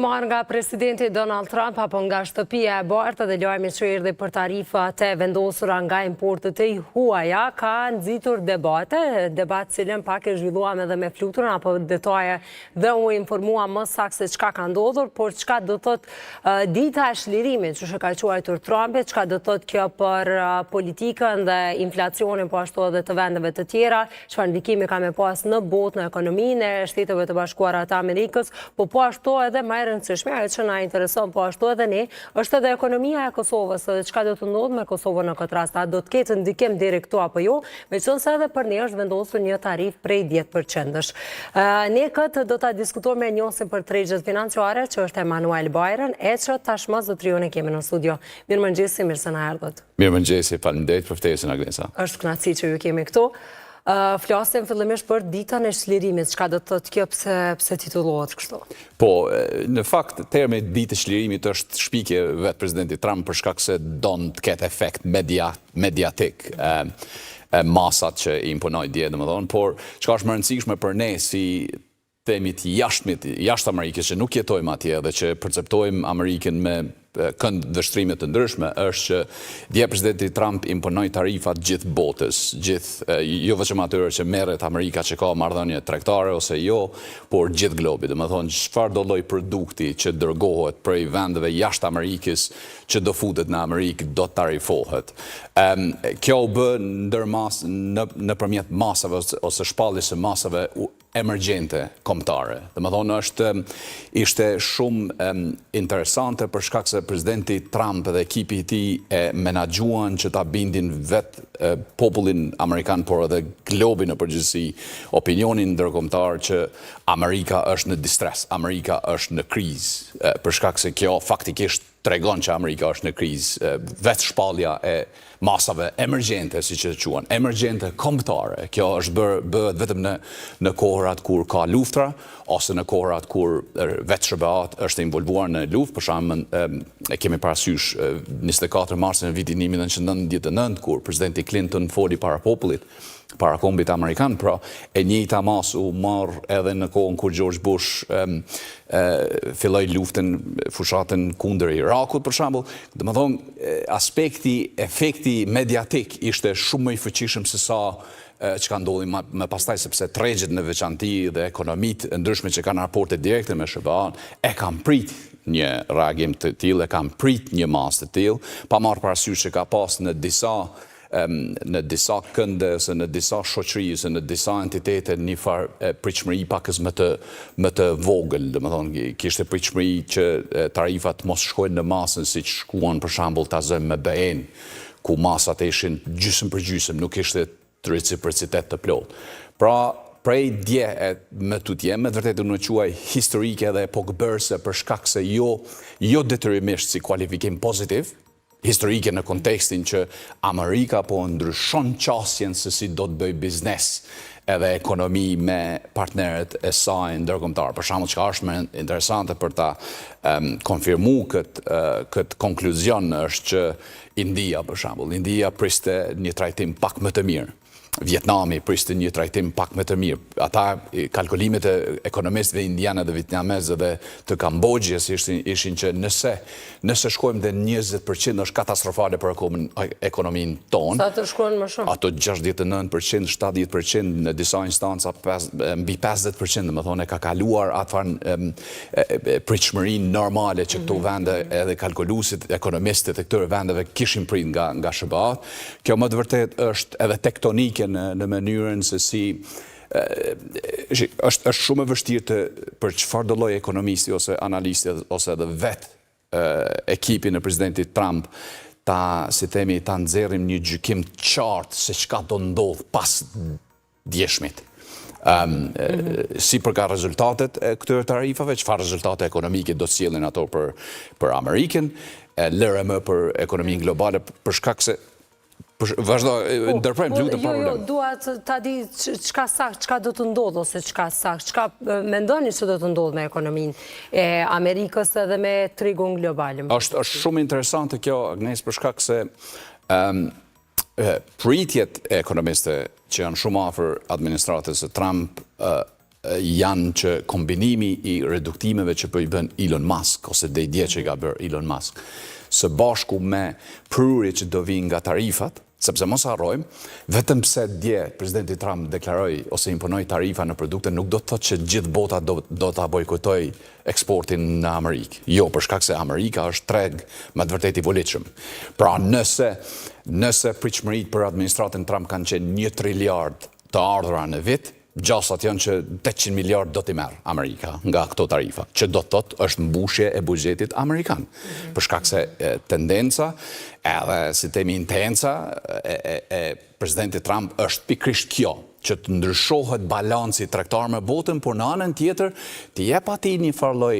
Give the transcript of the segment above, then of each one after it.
Marrë nga presidenti Donald Trump apo nga shtëpia e bardhë dhe lajmi që erdhi për tarifat e vendosura nga importet e huaja ka nxitur debat cilën pak e zhvilluam edhe me fluturën apo detaje dhe u informua më saktë se çka ka ndodhur, por çka do thotë dita e shlirimit që ka quajtur Trumpi, çka do thotë kjo për politikën dhe inflacionin po ashtu edhe të vendeve të tjera, çfarë ndikimi ka me pas në botë, në ekonominë e Shteteve të Bashkuara të Amerikës, po ashtu edhe më rëndësishme, ajo që na intereson po ashtu edhe ne, është edhe ekonomia e Kosovës, dhe çka do të ndodhë me Kosovën në këtë rast, a do të ketë ndikim deri këtu apo jo, veçanëse edhe për ne është vendosur një tarif prej 10%-sh. Ne këtë do ta diskutojmë me njohësin për tregjet financiare, që është Emanuel Bajrën, e që tashmë zotëriun e kemi në studio. Mirëmëngjesi, mirë se na erdhët. Mirëmëngjesi, faleminderit për ftesën, Agnesa. Është kënaqësi që ju kemi këtu. Flasim fillimisht për ditën e shlirimit, çka do të thotë kjo, pse titullohet kështu? Po, në fakt, termi ditë e shlirimit është shpikje vetë presidenti Trump për shkak se don të ketë efekt mediatik masat që i imponoj dje, domethënë, por çka është më rëndësishme për ne si themit jashtë Amerikës që nuk jetojmë atje dhe që perceptojmë Amerikën me kënd dështrimet të ndryshme, është që dje presidenti Trump imponoi tarifat gjithë botës, jo vetëm atyre që merret Amerika që ka marrëdhënie tregtare ose jo, por gjithë globi. Domethënë, çfarë do lloj produkti që dërgohet prej vendeve jashtë Amerikës që do futet në Amerikë do tarifohet. Kjo u bë nëpërmjet masave ose shpalljes së masave emergjente kombëtare. Domethënë ishte shumë interesante për shkak se presidenti Trump dhe ekipi i tij e menaxhuan që ta bindin vetë popullin amerikan, por edhe globin në përgjithësi, opinionin ndërkombëtar që Amerika është në distres, Amerika është në krizë, për shkak se kjo faktikisht tregon që Amerika është në krizë, vetë shpallja e masave emergjente, si që të quhen, emergjente kombëtare. Kjo është bëhet vetëm në kohërat kur ka luftra, ose në kohërat kur vetë SBA është involvuar në luftë. Për shembull, e kemi parasysh 24 marsin e vitit 1999, kur presidenti Clinton foli para popullit, para kombit amerikan, pra e njëjta mas u marr edhe në kohën kur George Bush filloi luftën, fushatën kundër Irakut, për shembull. Domethënë, efekti mediatik ishte shumë më i fuqishëm se sa që ka ndodhi më pastaj, sepse tregjet në veçanti dhe ekonomitë ndryshme që kanë raporte direkte me SBA-n e kanë prit një reagim të tillë, e kanë prit një masë të tillë, pa marrë parasysh që ka pas në disa kënde, ose në disa shoqëri, ose në disa entitete një farë pritshmëri pakës më të vogël. Domethënë, kishte pritshmëri që tarifat mos shkojnë në masën siç shkuan për shembull tazëm me BE-n, ku masat ishin gjysmë për gjysmë, nuk ishte reciprocitet të plotë. Pra, prej dje me tutje, me të vërtetë unë quaj historike dhe epokëbërëse për shkak se jo detyrimisht si kualifikim pozitiv, historike në kontekstin që Amerika po ndryshon qasjen se si do të bëj biznes edhe ekonomi me partneret e saj ndërkombëtar. Për shembull, çka është më interesante për ta konfirmuar këtë konkluzion është që India, për shembull, India priste një trajtim pak më të mirë. Vietnami priste një trajtim pak më të mirë. Ata, kalkulimet e ekonomistëve indianë dhe vietnamezë dhe të Kambodgjës ishin që nëse shkojmë dhe 20% është katastrofale për ekonominë tonë. Sa të shkojnë më shumë? Ato 69%, 70%, në disa instanca mbi 50%, domethënë ka kaluar atë pritshmërinë normale që këto vende edhe kalkuluesit, ekonomistët e këtyre vendeve kishin prit nga SBA-t. Kjo më të vërtet është edhe tektonike në mënyrën se si është shumë e vështirë për çfarë do lloj ekonomisti ose analisti ose edhe vetë ekipin e presidentit Trump ta nxjerrim një gjykim të qartë se çka do ndodh pas djeshmit. Si përka rezultatet e këtyre tarifave, çfarë rezultate ekonomike do të sjellin ato për Amerikën, lëre më për ekonominë globale, për shkak se vazhdo, ndërprejmë, lutem pa problem. Dua ta di çka do të ndodhë, ose çka mendoni që do të ndodhë me ekonominë e Amerikës edhe me tregun global. Është shumë interesante kjo, Agnes, për shkak se pritjet e ekonomistëve që janë shumë afër administratës së Trump janë që kombinimi i reduktimeve që po i bën Elon Musk, ose dhe i dje që i ka bërë Elon Musk, së bashku me prurje që do vinë nga tarifat, sepse mos harrojmë, vetëm pse dje presidenti Trump deklaroi ose imponoi tarifa në produkte, nuk do të thotë që gjithë bota do ta bojkotoj eksportin në Amerikë. Jo, për shkak se Amerika është treg me të vërtetë i volitshëm. Pra nëse pritshmëritë për administratën Trump kanë qenë 1 triliard të ardhura në vit, gjasat janë që 800 miliard do t'i merë Amerika nga këto tarifa, që do të thotë është mbushje e buxhetit amerikan. Për shkak se tendenca edhe si temi intenca e presidenti Trump është pikrisht kjo, që të ndryshohet balanci tregtar me botën, por në anën tjetër të jep atij një farloj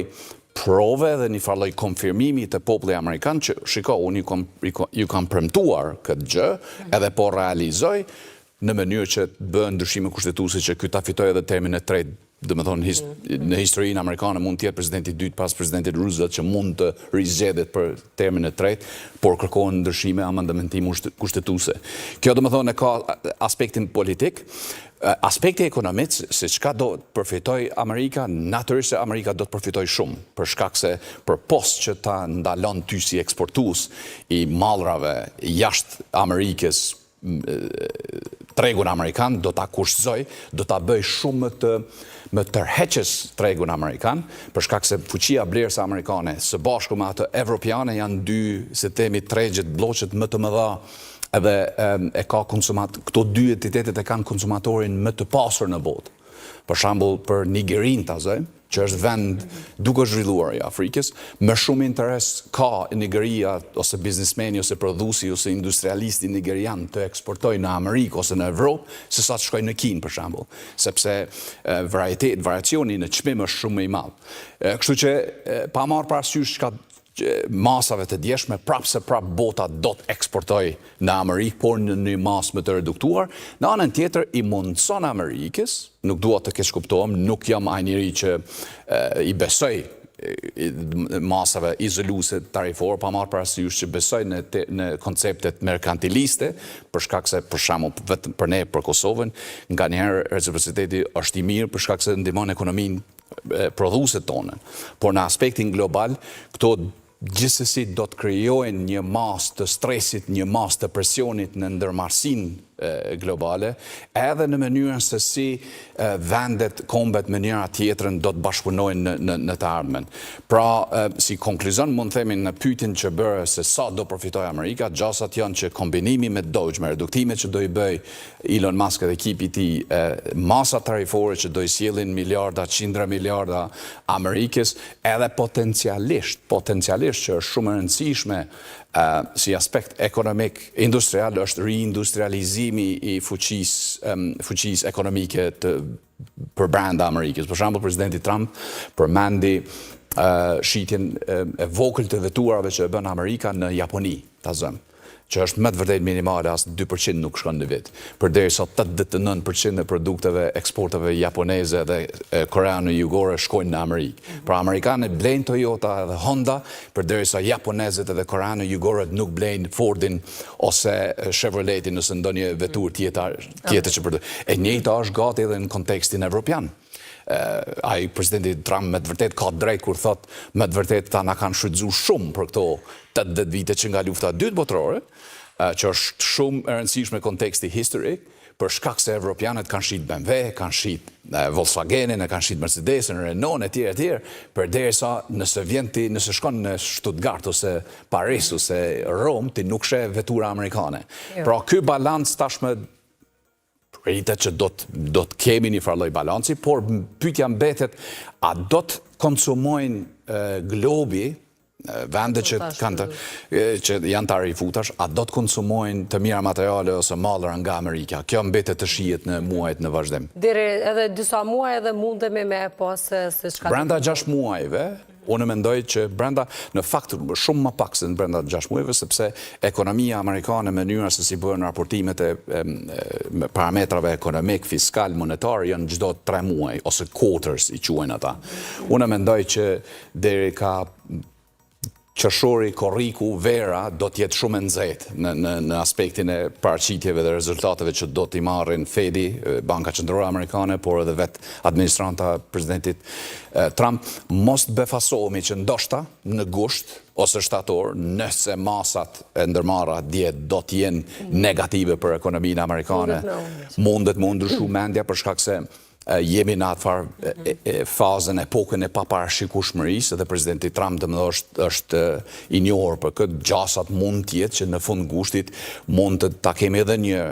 prove dhe një farloj konfirmimi të popullit amerikan që shiko, unë ju kam premtuar këtë gjë, edhe po realizoj në mënyrë që të bëhen ndryshime kushtetuese që ky ta fitojë edhe termin e tretë, do të thonë në historinë amerikane mund të jetë presidenti i dytë pas presidentit Roosevelt që mund të rizgjedhet për termin e tretë, por kërkohen ndryshime amendamentim kushtetuese. Kjo do të thonë ka aspektin politik. Aspekti ekonomik, se çka do të përfitoj Amerika, natyrisht se Amerika do të përfitoj shumë, për shkak se për post që ta ndalon ty si eksportues i mallrave jashtë Amerikës tregun amerikan, do ta kushtëzoj, do ta bëj shumë më tërheqës tregun amerikan, për shkak se fuqia blerëse amerikane së bashku me atë evropiane janë dy, se themi, tregjet, bloqet më të mëdha, edhe këto dy entitetet e kanë konsumatorin më të pasur në botë. Për shembull, për Nigerin ta zojmë, që është vend duke zhvilluar i Afrikës, më shumë interes ka Nigeria ose biznesmeni ose prodhuesi ose industrialisti nigerian të eksportojë në Amerikë ose në Evropë, se sa të shkojë në Kinë për shembull, sepse variacioni në çmim është shumë më i madh. Kështu që pa marrë parasysh çka masave të djeshme, prapë bota do të eksportoj në Amerikë, por në një masë më të reduktuar. Në anën tjetër, i mundson Amerikës, nuk dua të keq kuptohem, nuk jam ai njeri që i besoj masave izoluese tarifore, pa marrë parasysh që besoj në konceptet merkantiliste, për shkak se për shembull vetëm për ne për Kosovën, nganjëherë reciprociteti është i mirë për shkak se ndihmon ekonominë prodhuese tonë. Por në aspektin global, këto gjithsesi do të krijojnë një masë të stresit, një masë të presionit në ndërmarrësinë globale, edhe në mënyrën se si vendet, kombet me njëra tjetrën do të bashkëpunojnë në të ardhmen. Pra, si konkluzion mund themi në pyetjen që bëre se sa do përfitoj Amerika, gjasat janë që kombinimi me Doge, me reduktimet që do i bëj Elon Musk dhe ekipi i tij, masa tarifore që do i sjellin miliarda, qindra miliarda Amerikës, edhe potencialisht që është shumë e rëndësishme si aspekt ekonomik, industrial, është reindustrializimi i fuqisë ekonomike për brenda Amerikës. Për shembull, presidenti Trump përmendi shitjen e vogël të veturave që e bën Amerika në Japoni, ta zëm, që është me të vërtet minimale, as 2% nuk shkon në vit. Përderisa 89% e produkteve eksporteve japoneze dhe koreane jugore shkojnë në Amerikë. Pra amerikanët blejnë Toyota dhe Honda, përderisa japonezët dhe koreane jugore nuk blejnë Fordin ose Chevroletin ose ndonjë veturë tjetër që përdor. E njëjta është gati edhe në kontekstin evropian. Ai presidenti Trump me të vërtet ka drejt kur thot me të vërtet ta na kanë shfrytzuar shumë për këto 80 vite që nga lufta e dytë botërore, që është shumë e rëndësishme konteksti historik, për shkak se evropianët kanë shit BMW, kanë shit Volkswagenin, kanë shit Mercedesin, Renault etj, përderisa nëse shkon në Stuttgart ose Paris ose Rom, ti nuk sheh vetura amerikane. Pra ky balans tashmë rritet që do të kemi një farloj balanci, por pyetja mbetet, a do të konsumojnë globi, vende që janë tarifutash, a do të konsumojnë të mira materiale ose mallra nga Amerika? Kjo mbetet të shihet në muajt në vazhdim. Deri edhe disa muaj edhe mundemi me pas se çka. Brenda 6 muajve, unë mendoj që brenda, në fakt shumë më pak se në brenda 6 muajve, sepse ekonomia amerikane, mënyra se si bëhen raportimet e parametrave ekonomik, fiskal, monetar, janë çdo 3 muaj, ose quarters i quajnë ata. Unë mendoj që deri ka qershori, korriku, vera do të jetë shumë e nxehtë në aspektin e paraqitjeve dhe rezultateve që do t'i marrin Fedi, Banka Qendrore Amerikane, por edhe vetë administranta presidentit Trump. Mos të befasohemi që ndoshta në gusht ose shtator, nëse masat e ndërmarra dje do të jenë negative për ekonominë amerikane, mundet me ndryshu mendja për shkak se jemi në atë fazën, epokën e paparashikueshmërisë dhe presidenti Trump është i njohur për këtë. Gjasat mund tjetë që në fund gushtit mund të ta kemi edhe një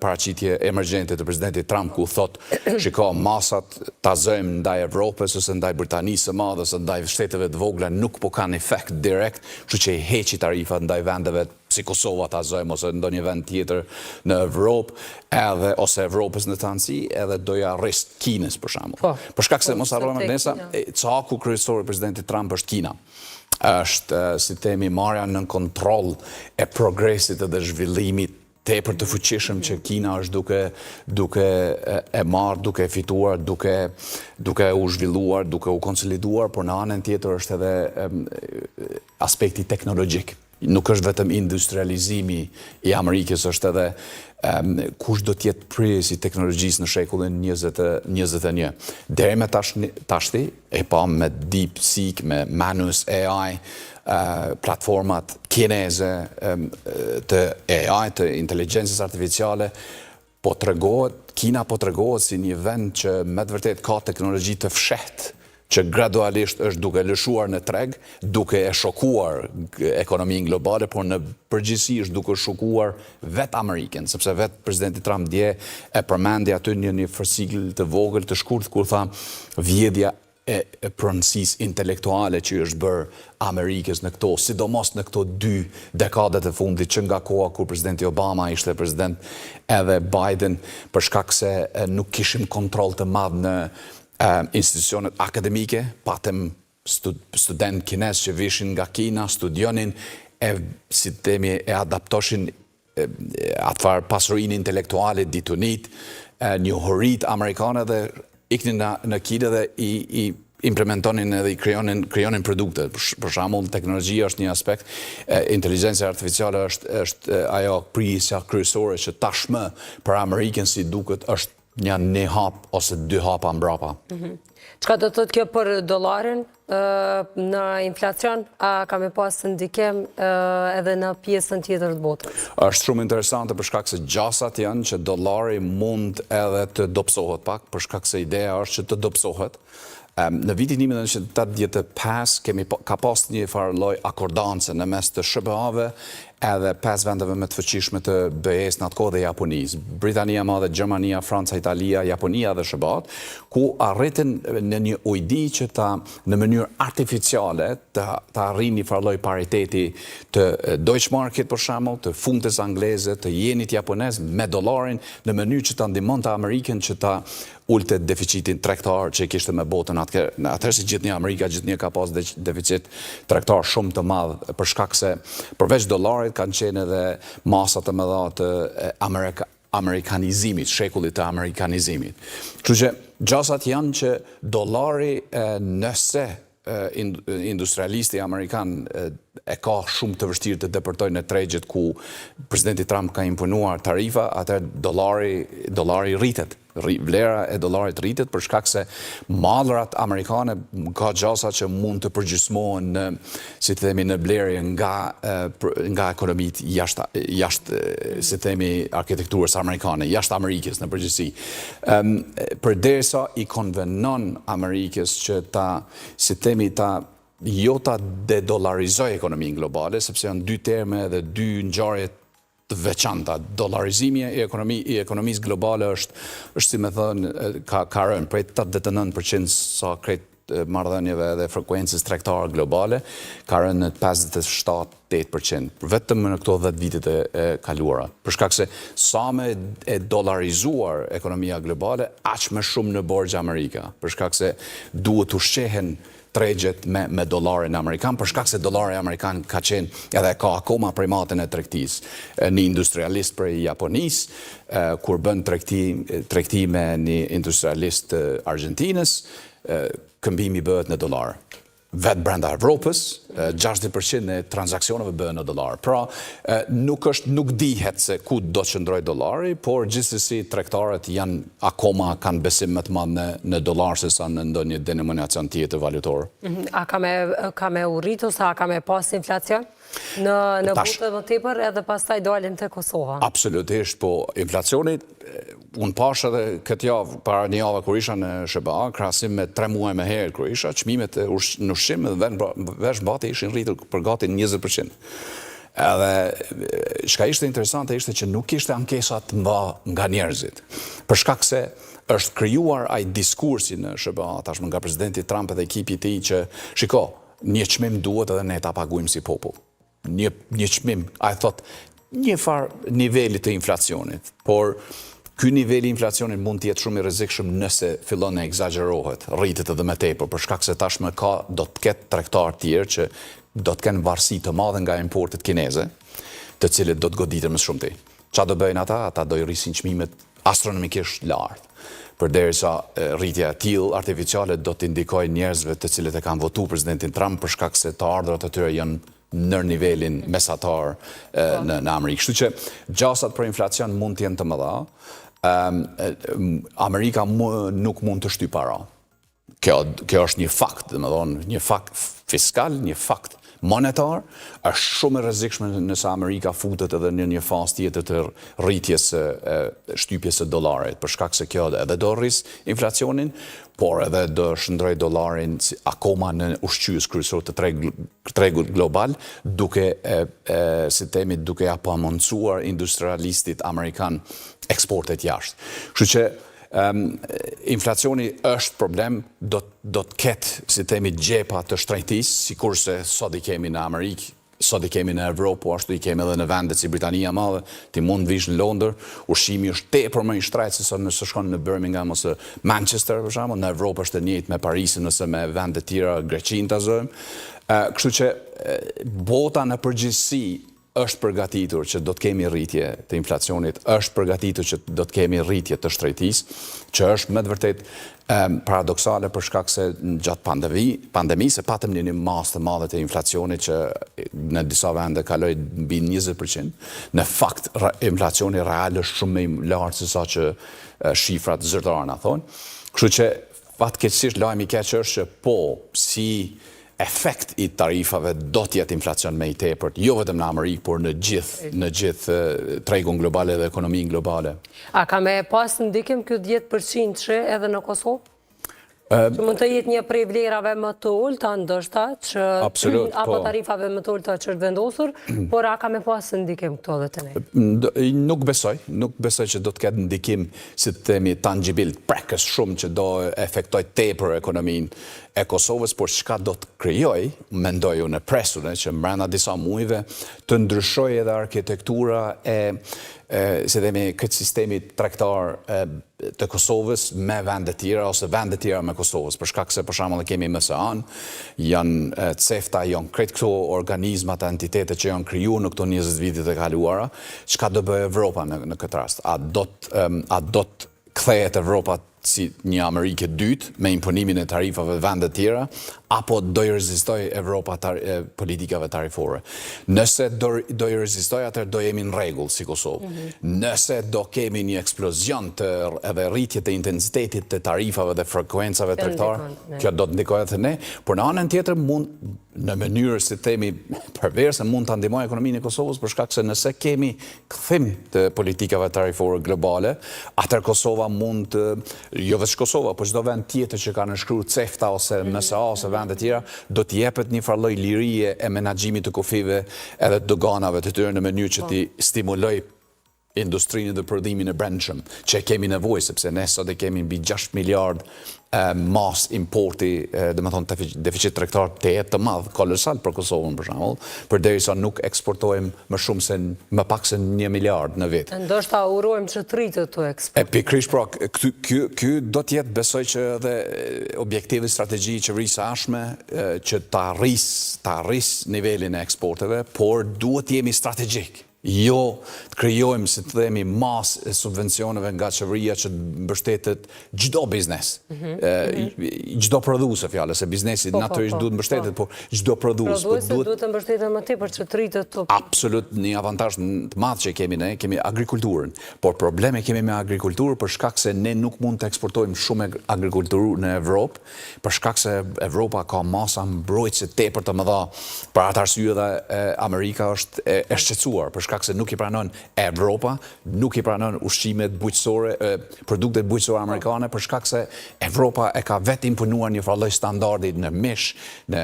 paraqitje emergjente të presidentit Trump ku thot, shiko, masat ta zëjmë ndaj Evropës ose ndaj Britanisë së Madhe ose ndaj shteteve të vogla nuk po kanë efekt direkt, kështu që i heqi tarifat ndaj vendeve si Kosova ta zojmë ose ndonjë vend tjetër në Evropë, edhe ose Evropës në tanësi, edhe doja rrist Kinës për shembull. Për shkak se mos harrojmë nesa, caku kryesor i presidentit Trump është Kina. Është, si themi, marrja nën kontroll e progresit dhe zhvillimit tepër të fuqishëm që Kina është duke e marrë, duke fituar, duke u zhvilluar, duke u konsoliduar, por në anën tjetër është edhe aspekti teknologjik. Nuk është vetëm industrializimi i Amerikës, është edhe kush do t'jetë kryesi i teknologjisë në shekullin 21. Deri me tashti, e pa me DeepSeek, me Manus AI, platformat kineze të AI, të inteligjencës artificiale, Kina po tregohet si një vend që me të vërtet ka teknologji të fshehtë, që gradualisht është duke lëshuar në treg, duke e shokuar ekonominë globale, por në përgjithësi është duke shokuar vetë Amerikën, sepse vetë presidenti Trump dje e përmendi aty një fascikël të vogël të shkurt kur tha vjedhja e pronësisë intelektuale që është bërë Amerikës në këto, sidomos në këto 2 dekadet e fundit, që nga koha kur presidenti Obama ishte president edhe Biden, për shkak se nuk kishim kontroll të madh në institucionet akademike, patëm student kines që vishin nga Kina, studionin, si temi e adaptoshin atëfar pasurinë intelektuale, ditunit, njohurit amerikane dhe iknin në Kina dhe i implementonin edhe i krijonin produkte. Për shembull, teknologjia është një aspekt, inteligjenca artificiale është ajo prisja kryesore që tashmë për Amerikën si duket është një hap ose 2 hapa mbrapa. Çka do të thotë kjo për dollarin në inflacion? A ka me pas ndikim edhe në pjesën tjetër të botës? Është shumë interesante për shkak se gjasat janë që dollari mund edhe të dobësohet pak, për shkak se ideja është që të dobësohet. Në vitin 1985 ka pas një farë lloj akordance në mes të SBA-ve edhe 5 vendeve më të fuqishme të BE-s në atë kohë dhe Japonisë. Britania Madhe, Gjermania, Franca, Italia, Japonia dhe SBA-t, ku arritin në një ujdi që në mënyrë artificiale të arrin një farë lloj pariteti të Deutsche Market për shembull, të funtes angleze, të jenit japonez me dollarin në mënyrë që ta ndihmonte Amerikën që ta ulte deficitin tregtar që kishte me botën atëherë si gjithnjë Amerika gjithnjë ka pas deficit tregtar shumë të madh për shkak se përveç dollarit kanë qenë edhe masa të mëdha të amerikanizimit, shekullit të amerikanizimit. Kështu që gjasat janë që dollari nëse industrialisti amerikan e ka shumë të vështirë të depërtojë në tregjet ku presidenti Trump ka imponuar tarifa, atëherë dollari rritet. Vlera e dollarit rritet për shkak se mallrat amerikane ka gjasa që mund të përgjysmohen në, si të themi, në blerje nga ekonomitë jashtë si të themi arkitekturës amerikane, jashtë Amerikës në përgjithësi. Përderisa i konvenon Amerikës që si të themi jo ta dedollarizoj ekonominë globale, sepse janë 2 terme dhe 2 ngjarje të veçanta. Dollarizimi i ekonomisë globale është si me thënë, ka rënë prej 89% sa krejt marrëdhënieve dhe frekuencës tregtare globale, ka rënë në 57-8%, vetëm në këto 10 vitet e kaluara. Për shkak se sa me e dollarizuar ekonomia globale, aq më shumë në borxh Amerika. Për shkak se duhet të ushqehen tregjet me dollarin amerikan, për shkak se dollari amerikan ka qenë edhe ka akoma primatin e tregtisë. Një industrialist prej Japonisë, kur bën tregti me një industrialist Argentinës, këmbimi bëhet në dollar. vetë brenda Evropës, 60% e transaksioneve bëhen në dollar. Pra, nuk dihet se ku do të qëndroj dollari, por gjithsesi tregtarët akoma kanë besim më të madh në dollar se sa në ndonjë denominacion tjetër valutor. A ka me urrit ose a ka me pas inflacion? Në butë më tepër edhe pastaj dalim të Kosova. Absolutisht, po inflacionit, unë pash edhe këtë javë, para një javë kur isha në SBA, krahasim me 3 muaj më herë kur isha, çmimet në ushqim dhe vesh bati ishin rritur për gati 20%. Edhe, çka ishte interesante ishte që nuk ishte ankesat nga njerëzit. Për shkak se është krijuar ai diskursi në SBA, tashmë nga presidenti Trump dhe ekipi i tij që, shiko, një çmim duhet edhe ne ta paguajmë si popull. Një çmim, ai thot, një farë niveli të inflacionit, por ky niveli i inflacionit mund të jetë shumë i rrezikshëm nëse fillon të egzagerohet, rritet edhe më tepër, për shkak se tashmë do të ketë tregtar të tjerë që do të kenë varësi të madhe nga importet kineze, të cilët do të goditen më shumë. Çfarë do bëjnë ata? Ata do i rrisin çmimet astronomikisht lart. Përderisa rritja e tillë artificiale do të indikojë njerëzve të cilët e kanë votuar presidentin Trump për shkak se të ardhurat e tyre janë në nivelin mesatar në Amerikë. Kështu që gjasat për inflacion mund të jenë të mëdha. Amerika nuk mund të shtyjë para. Kjo është një fakt, domethënë një fakt fiskal, një fakt monetar, është shumë e rrezikshme nëse Amerika futet edhe në një fazë tjetër të rritjes shtypjes së dollarit, për shkak se kjo edhe do rris inflacionin, por edhe do shndroj dollarin akoma në ushqyes kryesor të tregut global, duke ja pamundsuar industrialistit amerikan eksportet jashtë. Kështu që inflacioni është problem, do të ketë, si themi, gjepa të shtrejtisë, sikurse sot i kemi në Amerikë, sot i kemi në Evropë, po ashtu i kemi edhe në vendet si Britania e Madhe, ti mund vish në Londër, ushqimi është tepër më i shtrejtë se sa nëse shkon në Birmingham ose Manchester për shembull, në Evropë është e njëjtë me Parisin ose me vende të tjera, Greqinë ta zojmë. Kështu që bota në përgjithësi është përgatitur që do të kemi rritje të inflacionit, është përgatitur që do të kemi rritje të shtrejtisë, që është me të vërtet paradoksale për shkak se gjatë pandemisë patëm një masë të madhe të inflacionit që në disa vende kaloi mbi 20%. Në fakt, inflacioni real është shumë më i lartë se sa që shifrat zyrtarë na thonë. Kështu që fatkeqësisht lajmi i keq është që po si efekt i tarifave do të jetë inflacion më i tepërt, jo vetëm në Amerikë, por në gjithë tregun global dhe ekonominë globale. A ka me pas ndikim ky 10% që edhe në Kosovë? Që mund të jetë një prej vlerave më të ulta ndoshta që apo tarifave më të ulta që është vendosur, por a ka me pas ndikim këto edhe të ne? Nuk besoj që do të ketë ndikim, si të themi, tangibil, prekës shumë që do efektoj tepër ekonominë e Kosovës, por çka do të krijoj, mendoj unë presun që brenda disa muajve të ndryshoj edhe arkitektura si themi, këtë sistemi tregtar të Kosovës me vende tjera ose vende tjera me Kosovës, për shkak se për shembull kemi MSA-n, janë CEFTA, janë krejt këto organizmat, entitete që janë krijuar në këto 20 vitet e kaluara, çka do bëjë Evropa në këtë rast? A do të kthehet Evropa si një Amerikë e dytë me imponimin e tarifave vende tjera, apo do i rezistoj Evropa politikave tarifore? Nëse do i rezistoj, atëherë do jemi në rregull si Kosovë. Nëse do kemi një eksplozion edhe rritje të intensitetit të tarifave dhe frekuencave tregtare, kjo do të ndikojë edhe ne, por në anën tjetër mund në mënyrë, si themi, përveçse mund ta ndihmojë ekonominë e Kosovës, për shkak se nëse kemi kthim të politikave tarifore globale, atëherë Kosova mund jo vetëm Kosova, por çdo vend tjetër që ka nënshkruar CEFTA ose MSA ose vende tjera, do të jepet një farë lloj lirie e menaxhimit të kufive edhe doganave të tyre në mënyrë që të stimuloj industrinë dhe prodhimin e brendshëm që kemi nevojë, sepse ne sot e kemi mbi 6 miliard mas importi, domethënë deficit tregtar të madh, kolosal për Kosovën për shembull, përderisa nuk eksportojmë më shumë se më pak se 1 miliard në vit. Ndoshta urojmë që të rritet këto eksport. Pikërisht pra, ky do të jetë, besoj që edhe objektivi strategji i qeverisë së ardhshme që ta arris nivelin e eksporteve, por duhet të jemi strategjik. Jo të krijojmë, si të themi, masë subvencioneve nga qeveria që mbështetet çdo biznes. Çdo prodhues fjalë, se biznesi natyrisht duhet mbështetet, por çdo prodhues duhet të mbështeten më tepër që të rritet të... Absolut, një avantazh të madh që kemi ne, kemi agrikulturën. Por probleme kemi me agrikulturë për shkak se ne nuk mund të eksportojmë shumë agrikulturë në Evropë, për shkak se Evropa ka masa mbrojtëse tepër të mëdha. Për atë arsye dhe Amerika është e shqetësuar, për shkak se nuk i pranon Evropa, nuk i pranon ushqimet bujqësore, produktet bujqësore amerikane, për shkak se Evropa e ka vetë imponuar një farë lloj standardi në mish, në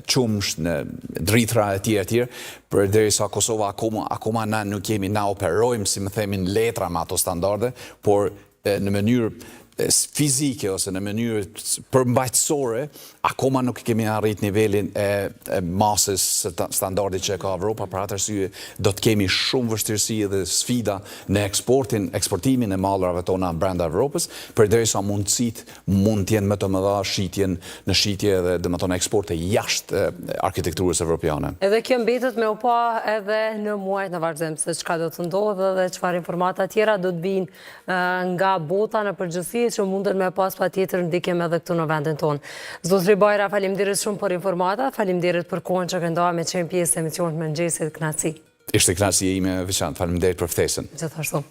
qumsh, në drithra e tjera, përderisa Kosova akoma nuk jemi na operojmë, si më themi, në letra me ato standarde, por në mënyrë fizike ose në mënyrë përmbajtësore, akoma nuk kemi arrit nivelin e masës standardit që ka Evropa, për atë arsye do të kemi shumë vështirësi dhe sfida në eksportimin e mallrave tona brenda Evropës, përderisa mundësitë mund të jenë më të mëdha në shitje dhe domethënë eksporte jashtë arkitekturës evropiane. Edhe kjo mbetet me u pa edhe në muajt në vazhdim se çka do të ndodhë dhe çfarë informata tjera do të vinë nga bota në përgjithësi që mundën me pas patjetër ndikim edhe këtu në vendin tonë. Zotri Bajra, faleminderit shumë për informata, faleminderit për kohën që këndoa me qenë pjesë e emisionit Mëngjesit. Kënaqësi. Ishte kënaqësia ime e veçantë. Faleminderit për ftesën. Gjithashtu.